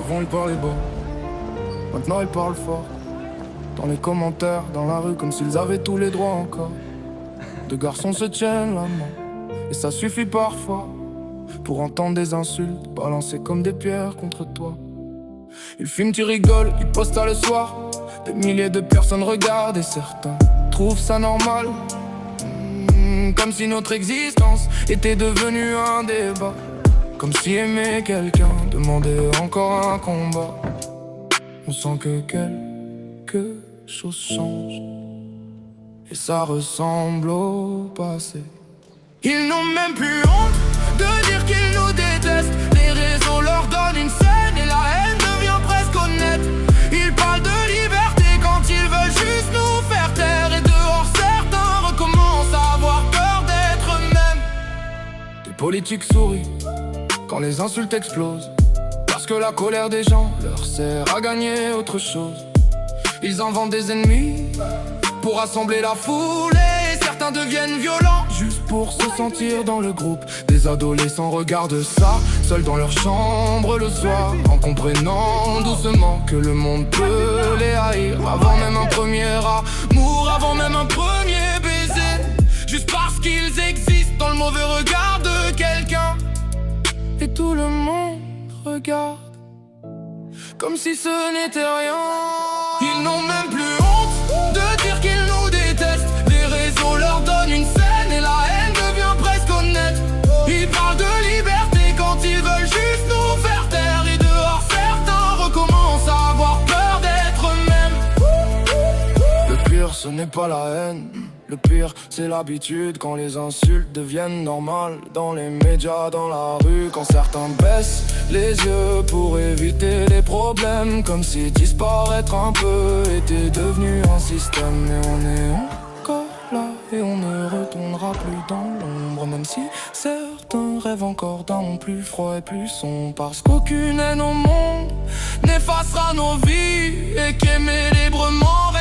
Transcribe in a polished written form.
Avant ils parlaient bas, maintenant ils parlent fort. Dans les commentaires, dans la rue, comme s'ils avaient tous les droits encore. Deux garçons se tiennent la main, et ça suffit parfois pour entendre des insultes balancées comme des pierres contre toi. Ils filment, tu rigoles, ils postent ça le soir. Des milliers de personnes regardent et certains trouvent ça normal. Comme si notre existence était devenue un débat. Comme si aimer quelqu'un demandait encore un combat. On sent que quelque chose change, et ça ressemble au passé. Ils n'ont même plus honte de dire qu'ils nous détestent. Les réseaux leur donnent une scène et la haine devient presque honnête. Ils parlent de liberté quand ils veulent juste nous faire taire. Et dehors certains recommencent à avoir peur d'être eux-mêmes. Des politiques sourient quand les insultes explosent, parce que la colère des gens leur sert à gagner autre chose. Ils inventent des ennemis pour rassembler la foule, et certains deviennent violents juste pour se sentir dans le groupe. Des adolescents regardent ça, seuls dans leur chambre le soir, en comprenant doucement que le monde peut les haïr. Avant même un premier amour, avant même un premier baiser, juste parce qu'ils existent dans le mauvais regard de quelqu'un. Et tout le monde regarde comme si ce n'était rien. Ils n'ont même plus honte de dire qu'ils nous détestent. Les réseaux leur donnent une scène et la haine devient presque honnête. Ils parlent de liberté quand ils veulent juste nous faire taire. Et dehors certains recommencent à avoir peur d'être eux-mêmes. Le pire ce n'est pas la haine, le pire c'est l'habitude. Quand les insultes deviennent normales dans les médias, dans la rue. Quand certains baissent les yeux pour éviter les problèmes, comme si disparaître un peu était devenu un système. Mais on est encore là et on ne retournera plus dans l'ombre, même si certains rêvent encore d'un monde plus froid et plus sombre. Parce qu'aucune haine au monde n'effacera nos vies, et qu'aimer librement